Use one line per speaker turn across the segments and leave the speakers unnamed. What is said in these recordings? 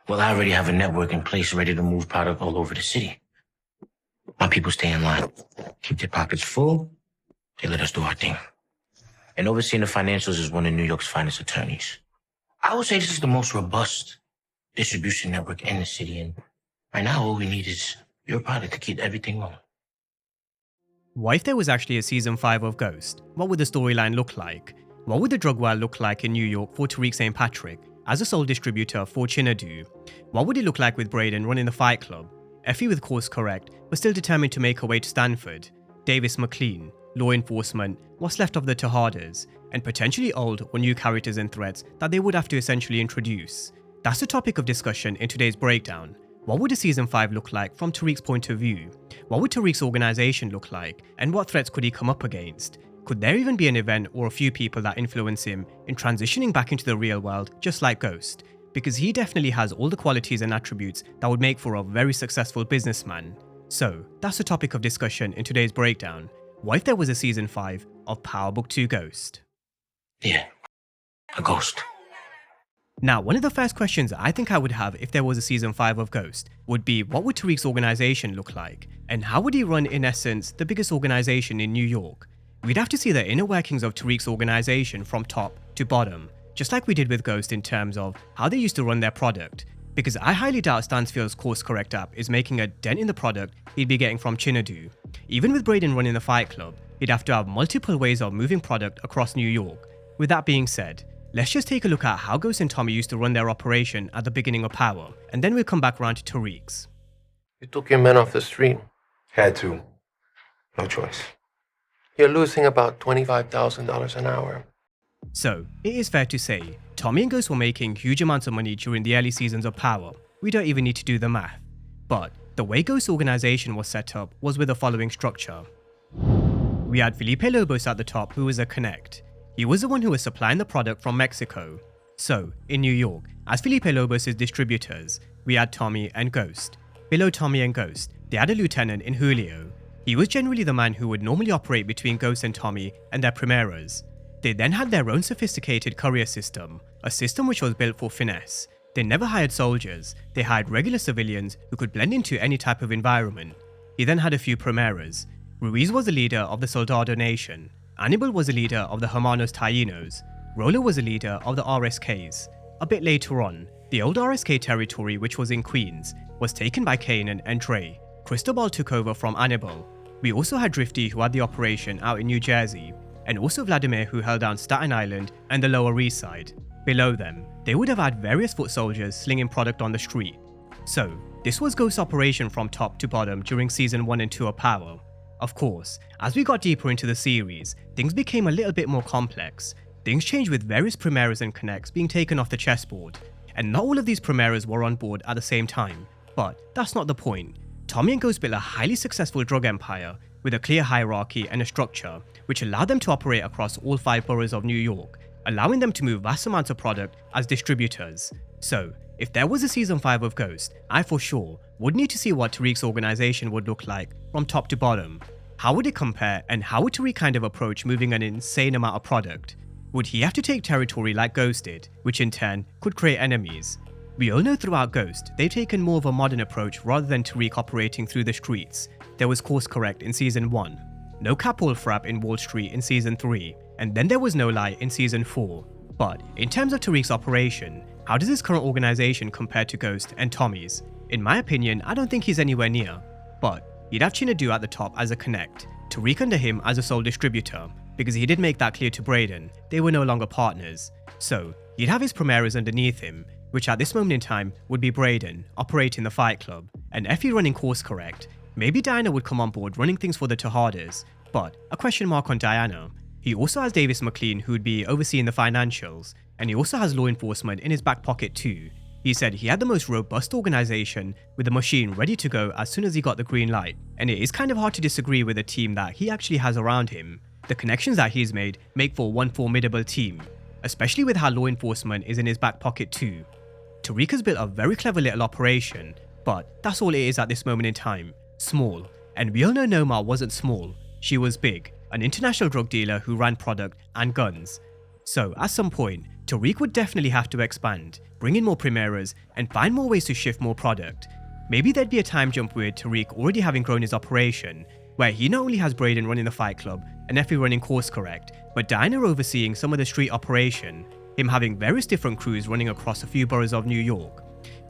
Well, I already have a network in place ready to move product all over the city. My people stay in line, keep their pockets full, they let us do our thing. And overseeing the financials is one of New York's finest attorneys. I would say this is the most robust distribution network in the city, and right now all we need is your product to keep everything rolling.
What if there was actually a season 5 of Ghost? What would the storyline look like? What would the drug world look like in New York for Tariq St. Patrick as a sole distributor for Chinadu? What would it look like with Braden running the Fight Club? Effie with course correct, but still determined to make her way to Stanford. Davis McLean, law enforcement, what's left of the Tejadas, and potentially old or new characters and threats that they would have to essentially introduce. That's the topic of discussion in today's breakdown. What would a season 5 look like from Tariq's point of view? What would Tariq's organization look like, and what threats could he come up against? Could there even be an event or a few people that influence him in transitioning back into the real world just like Ghost? Because he definitely has all the qualities and attributes that would make for a very successful businessman. So, that's the topic of discussion in today's breakdown. What if there was a season 5 of Power Book 2 Ghost?
Yeah, a ghost.
Now, one of the first questions I think I would have if there was a season 5 of Ghost would be, what would Tariq's organization look like? And how would he run, in essence, the biggest organization in New York? We'd have to see the inner workings of Tariq's organization from top to bottom, just like we did with Ghost in terms of how they used to run their product. Because I highly doubt Stansfield's course correct app is making a dent in the product he'd be getting from Chinadu. Even with Braden running the Fight Club, he'd have to have multiple ways of moving product across New York. With that being said, let's just take a look at how Ghost and Tommy used to run their operation at the beginning of Power, and then we'll come back around to Tariq's.
You took your men off the street.
Had to. No choice.
You're losing about $25,000 an hour.
So, it is fair to say, Tommy and Ghost were making huge amounts of money during the early seasons of Power. We don't even need to do the math. But, the way Ghost's organization was set up was with the following structure. We had Felipe Lobos at the top, who was a connect. He was the one who was supplying the product from Mexico. So, in New York, as Felipe Lobos' distributors, we had Tommy and Ghost. Below Tommy and Ghost, they had a lieutenant in Julio. He was generally the man who would normally operate between Ghost and Tommy and their primeras. They then had their own sophisticated courier system, a system which was built for finesse. They never hired soldiers, they hired regular civilians who could blend into any type of environment. He then had a few primeras. Ruiz was the leader of the Soldado Nation. Anibal was the leader of the Hermanos Taínos. Rolo was the leader of the RSKs. A bit later on, the old RSK territory, which was in Queens, was taken by Kanan and Dre. Cristobal took over from Anibal. We also had Drifty, who had the operation out in New Jersey, and also Vladimir, who held down Staten Island and the Lower East Side. Below them, they would have had various foot soldiers slinging product on the street. So, this was Ghost's operation from top to bottom during season 1 and 2 of Power. Of course, as we got deeper into the series, things became a little bit more complex. Things changed with various primeras and connects being taken off the chessboard, and not all of these primeras were on board at the same time. But that's not the point. Tommy and Ghost built a highly successful drug empire with a clear hierarchy and a structure, which allowed them to operate across all 5 boroughs of New York, allowing them to move vast amounts of product as distributors. So, if there was a season 5 of Ghost, I for sure would need to see what Tariq's organization would look like from top to bottom. How would it compare, and how would Tariq kind of approach moving an insane amount of product? Would he have to take territory like Ghost did, which in turn could create enemies? We all know throughout Ghost, they've taken more of a modern approach rather than Tariq operating through the streets. There was course correct in season 1, no cap or frap in Wall Street in season 3, and then there was no lie in season 4. But in terms of Tariq's operation, how does his current organization compare to Ghost and Tommy's? In my opinion, I don't think he's anywhere near. But he'd have Chinadu at the top as a connect, Tariq under him as a sole distributor, because he did make that clear to Braden, they were no longer partners. So he'd have his primeras underneath him, which at this moment in time would be Braden, operating the Fight Club, and Effie running course correct. Maybe Diana would come on board running things for the Tejadas, but a question mark on Diana. He also has Davis McLean, who would be overseeing the financials, and he also has law enforcement in his back pocket too. He said he had the most robust organization with a machine ready to go as soon as he got the green light, and it is kind of hard to disagree with the team that he actually has around him. The connections that he's made make for one formidable team, especially with how law enforcement is in his back pocket too. Tariq has built a very clever little operation, but that's all it is at this moment in time. Small. And we all know Noma wasn't small, she was big, an international drug dealer who ran product and guns. So at some point, Tariq would definitely have to expand, bring in more Primeras, and find more ways to shift more product. Maybe there'd be a time jump with Tariq already having grown his operation, where he not only has Braden running the Fight Club and Effie running Course Correct, but Dinah overseeing some of the street operation, him having various different crews running across a few boroughs of New York.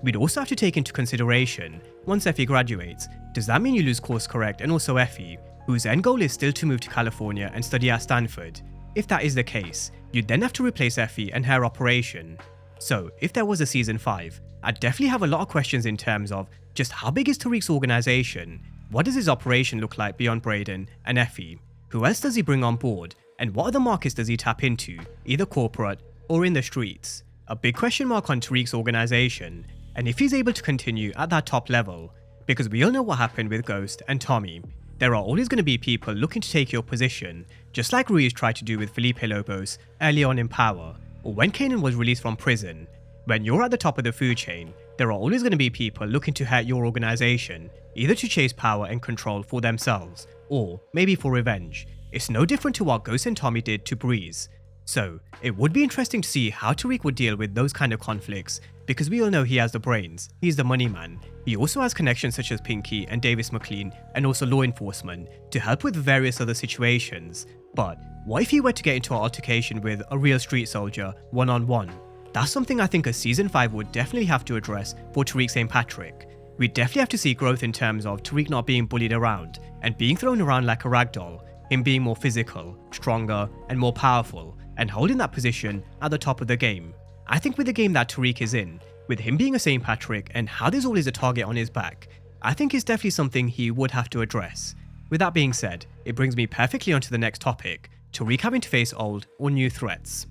We'd also have to take into consideration, once Effie graduates, does that mean you lose Course Correct and also Effie, whose end goal is still to move to California and study at Stanford? If that is the case, you'd then have to replace Effie and her operation. So, if there was a season 5, I'd definitely have a lot of questions in terms of just how big is Tariq's organization, what does his operation look like beyond Braden and Effie, who else does he bring on board, and what other markets does he tap into, either corporate or in the streets? A big question mark on Tariq's organization, and if he's able to continue at that top level, because we all know what happened with Ghost and Tommy. There are always going to be people looking to take your position, just like Ruiz tried to do with Felipe Lobos early on in Power, or when Kanan was released from prison. When you're at the top of the food chain, there are always going to be people looking to hurt your organization, either to chase power and control for themselves, or maybe for revenge. It's no different to what Ghost and Tommy did to Breeze. So, it would be interesting to see how Tariq would deal with those kind of conflicts, because we all know he has the brains, he's the money man. He also has connections such as Pinky and Davis McLean, and also law enforcement, to help with various other situations. But what if he were to get into an altercation with a real street soldier, one-on-one? That's something I think a season 5 would definitely have to address for Tariq St. Patrick. We'd definitely have to see growth in terms of Tariq not being bullied around, and being thrown around like a ragdoll, him being more physical, stronger, and more powerful, and holding that position at the top of the game. I think with the game that Tariq is in, with him being a St. Patrick and how there's always a target on his back, I think it's definitely something he would have to address. With that being said, it brings me perfectly onto the next topic, Tariq having to face old or new threats.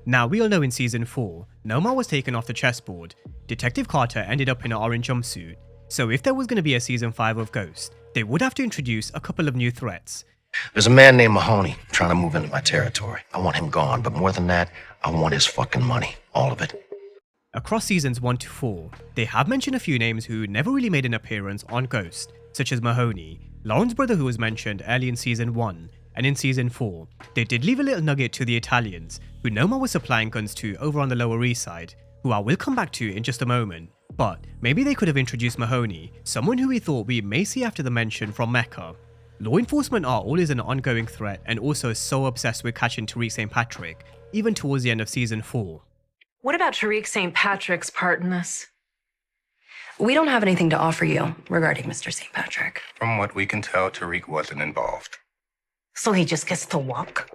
Now we all know in season 4, Nomar was taken off the chessboard, Detective Carter ended up in an orange jumpsuit, so if there was going to be a season 5 of Ghost, they would have to introduce a couple of new threats.
There's a man named Mahoney trying to move into my territory. I want him gone, but more than that, I want his fucking money. All of it.
Across seasons 1 to 4, they have mentioned a few names who never really made an appearance on Ghost, such as Mahoney, Lauren's brother who was mentioned early in season 1, and in season 4, they did leave a little nugget to the Italians, who Nomar was supplying guns to over on the Lower East Side, who I will come back to in just a moment. But maybe they could have introduced Mahoney, someone who we thought we may see after the mention from Mecca. Law enforcement are always an ongoing threat and also so obsessed with catching Tariq St. Patrick, even towards the end of season 4.
What about Tariq St. Patrick's part in this? We don't have anything to offer you regarding Mr. St. Patrick.
From what we can tell, Tariq wasn't involved.
So he just gets to walk?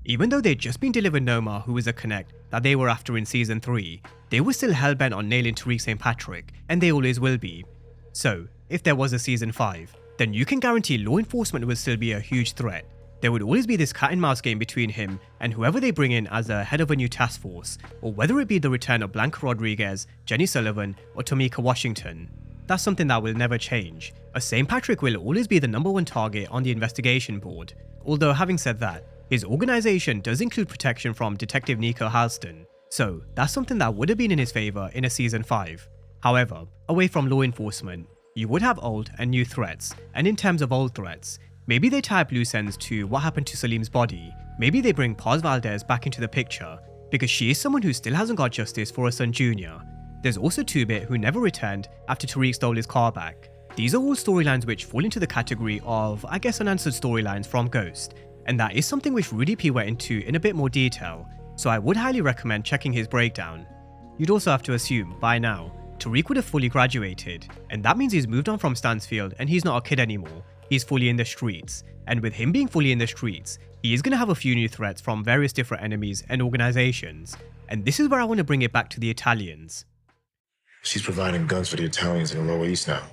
Even though they'd just been delivered Nomar, who was a connect that they were after in season 3, they were still hellbent on nailing Tariq St. Patrick, and they always will be. So, if there was a season 5, then you can guarantee law enforcement will still be a huge threat. There would always be this cat and mouse game between him and whoever they bring in as the head of a new task force, or whether it be the return of Blanca Rodriguez, Jenny Sullivan, or Tamika Washington. That's something that will never change. A St. Patrick will always be the #1 target on the investigation board. Although having said that, his organization does include protection from Detective Nico Halston, so that's something that would have been in his favor in a season 5. However, away from law enforcement, you would have old and new threats, and in terms of old threats, maybe they tie up loose ends to what happened to Salim's body, maybe they bring Paz Valdez back into the picture, because she is someone who still hasn't got justice for her son Junior. There's also 2-Bit who never returned after Tariq stole his car back. These are all storylines which fall into the category of, I guess, unanswered storylines from Ghost, and that is something which Rudy P went into in a bit more detail, so I would highly recommend checking his breakdown. You'd also have to assume, by now, Tariq would have fully graduated, and that means he's moved on from Stansfield and he's not a kid anymore, he's fully in the streets, and with him being fully in the streets, he is going to have a few new threats from various different enemies and organizations, and this is where I want to bring it back to the Italians.
She's providing guns for the Italians in the Lower East now.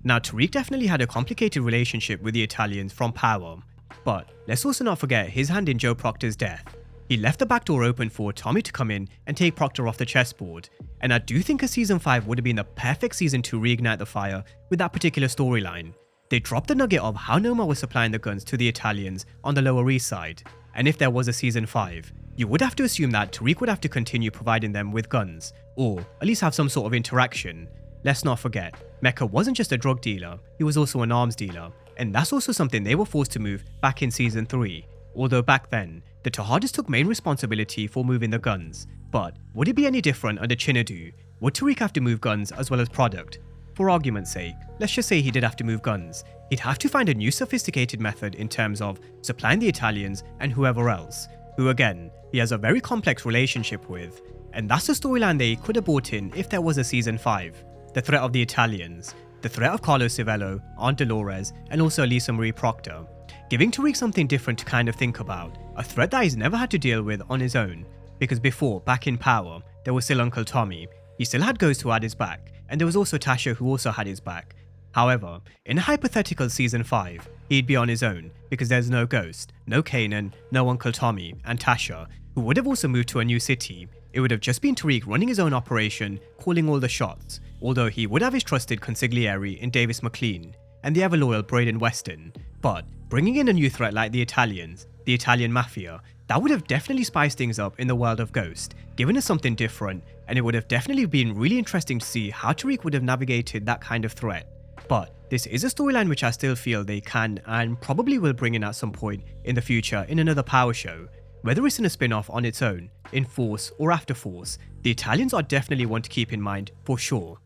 Now, Tariq definitely had a complicated relationship with the Italians from Power, but let's also not forget his hand in Joe Proctor's death. He left the back door open for Tommy to come in and take Proctor off the chessboard, and I do think a season 5 would have been the perfect season to reignite the fire with that particular storyline. They dropped the nugget of how Nomar was supplying the guns to the Italians on the Lower East Side, and if there was a season 5, you would have to assume that Tariq would have to continue providing them with guns, or at least have some sort of interaction. Let's not forget, Mecca wasn't just a drug dealer, he was also an arms dealer, and that's also something they were forced to move back in season 3, although back then, the Tejadas took main responsibility for moving the guns, but would it be any different under Chinadu? Would Tariq have to move guns as well as product? For argument's sake, let's just say he did have to move guns. He'd have to find a new sophisticated method in terms of supplying the Italians and whoever else, who again, he has a very complex relationship with. And that's the storyline they could have brought in if there was a season 5. The threat of the Italians, the threat of Carlos Civello, Aunt Dolores, and also Lisa Marie Proctor. Giving Tariq something different to kind of think about, a threat that he's never had to deal with on his own. Because before, back in Power, there was still Uncle Tommy, he still had Ghost who had his back, and there was also Tasha who also had his back. However, in a hypothetical season 5, he'd be on his own, because there's no Ghost, no Kanan, no Uncle Tommy, and Tasha, who would have also moved to a new city. It would have just been Tariq running his own operation, calling all the shots, although he would have his trusted consigliere in Davis McLean, and the ever-loyal Braden Weston. But bringing in a new threat like the Italians, the Italian Mafia, that would have definitely spiced things up in the world of Ghost, given us something different, and it would have definitely been really interesting to see how Tariq would have navigated that kind of threat. But this is a storyline which I still feel they can and probably will bring in at some point in the future in another Power show. Whether it's in a spin-off on its own, in Force or after Force, the Italians are definitely one to keep in mind for sure.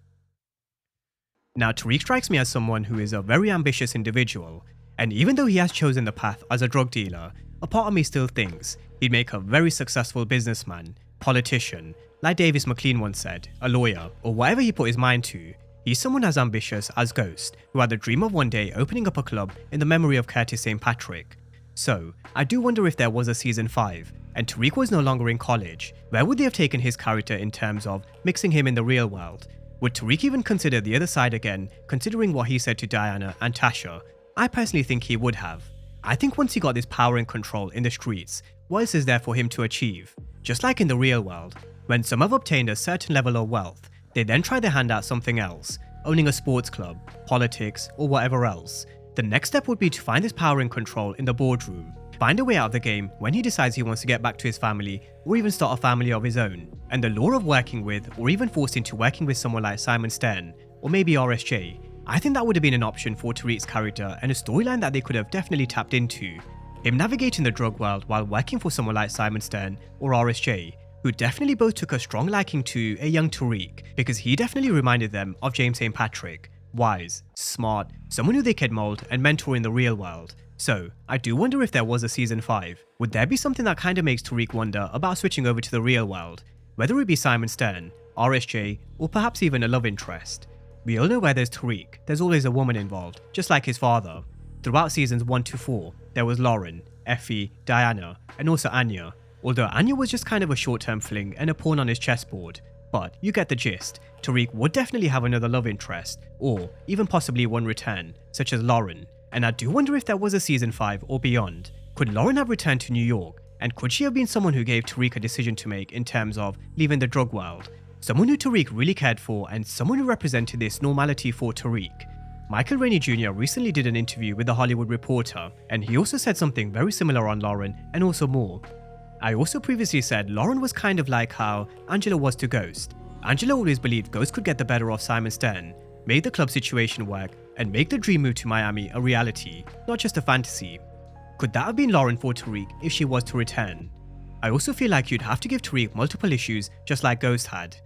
Now Tariq strikes me as someone who is a very ambitious individual, and even though he has chosen the path as a drug dealer, a part of me still thinks he'd make a very successful businessman, politician, like Davis McLean once said, a lawyer, or whatever he put his mind to. He's someone as ambitious as Ghost, who had the dream of one day opening up a club in the memory of Curtis St. Patrick. So, I do wonder if there was a season 5, and Tariq was no longer in college, where would they have taken his character in terms of mixing him in the real world? Would Tariq even consider the other side again, considering what he said to Diana and Tasha? I personally think he would have. I think once he got this power and control in the streets, what else is there for him to achieve? Just like in the real world, when some have obtained a certain level of wealth, they then try their hand at something else, owning a sports club, politics, or whatever else. The next step would be to find this power and control in the boardroom, find a way out of the game when he decides he wants to get back to his family or even start a family of his own, and the lure of working with or even forced into working with someone like Simon Stern or maybe RSJ. I think that would have been an option for Tariq's character and a storyline that they could have definitely tapped into. Him navigating the drug world while working for someone like Simon Stern or RSJ, who definitely both took a strong liking to a young Tariq because he definitely reminded them of James St. Patrick. Wise, smart, someone who they could mold and mentor in the real world. So, I do wonder if there was a season 5, would there be something that kinda makes Tariq wonder about switching over to the real world? Whether it be Simon Stern, RSJ, or perhaps even a love interest. We all know where there's Tariq, there's always a woman involved, just like his father. Throughout seasons 1 to 4, there was Lauren, Effie, Diana, and also Anya. Although Anya was just kind of a short-term fling and a pawn on his chessboard. But you get the gist, Tariq would definitely have another love interest, or even possibly one return, such as Lauren. And I do wonder if there was a season 5 or beyond. Could Lauren have returned to New York? And could she have been someone who gave Tariq a decision to make in terms of leaving the drug world? Someone who Tariq really cared for and someone who represented this normality for Tariq. Michael Rainey Jr. recently did an interview with The Hollywood Reporter, and he also said something very similar on Lauren and also more. I also previously said Lauren was kind of like how Angela was to Ghost. Angela always believed Ghost could get the better of Simon Stern, make the club situation work, and make the dream move to Miami a reality, not just a fantasy. Could that have been Lauren for Tariq if she was to return? I also feel like you'd have to give Tariq multiple issues just like Ghost had.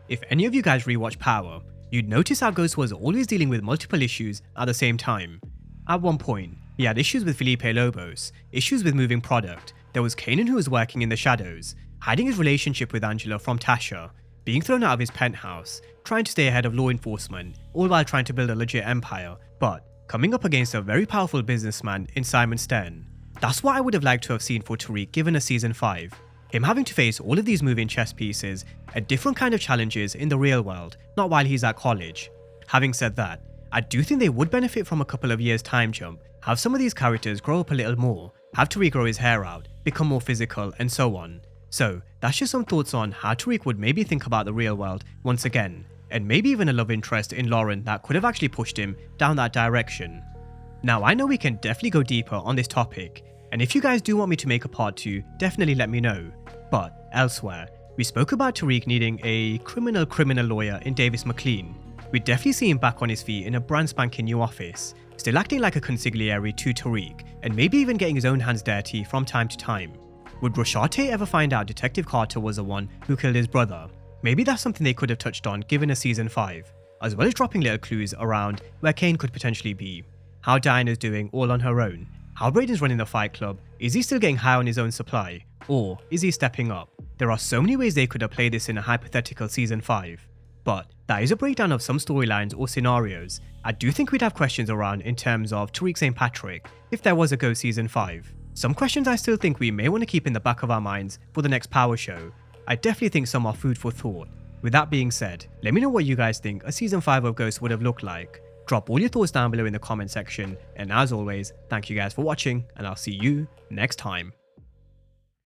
If any of you guys rewatch Power, you'd notice how Ghost was always dealing with multiple issues at the same time. At one point, he had issues with Felipe Lobos, issues with moving product, there was Kanan who was working in the shadows, hiding his relationship with Angela from Tasha, being thrown out of his penthouse, trying to stay ahead of law enforcement, all while trying to build a legit empire, but coming up against a very powerful businessman in Simon Stern. That's what I would have liked to have seen for Tariq given a season 5. Him having to face all of these moving chess pieces and different kind of challenges in the real world, not while he's at college. Having said that, I do think they would benefit from a couple of years time jump, have some of these characters grow up a little more, have Tariq grow his hair out, become more physical, and so on. So, that's just some thoughts on how Tariq would maybe think about the real world once again, and maybe even a love interest in Lauren that could have actually pushed him down that direction. Now, I know we can definitely go deeper on this topic, and if you guys do want me to make a part 2, definitely let me know. But elsewhere, we spoke about Tariq needing a criminal lawyer in Davis McLean. We definitely see him back on his feet in a brand spanking new office, still acting like a consigliere to Tariq, and maybe even getting his own hands dirty from time to time. Would Rashate ever find out Detective Carter was the one who killed his brother? Maybe that's something they could have touched on given a season 5, as well as dropping little clues around where Kane could potentially be, how Diana's doing all on her own, how Brayden's running the Fight Club, is he still getting high on his own supply, or is he stepping up? There are so many ways they could have played this in a hypothetical season 5. But that is a breakdown of some storylines or scenarios. I do think we'd have questions around in terms of Tariq St. Patrick if there was a Go season 5. Some questions I still think we may want to keep in the back of our minds for the next Power show. I definitely think some are food for thought. With that being said, let me know what you guys think a season 5 of Ghost would have looked like. Drop all your thoughts down below in the comment section, and as always, thank you guys for watching, and I'll see you next time.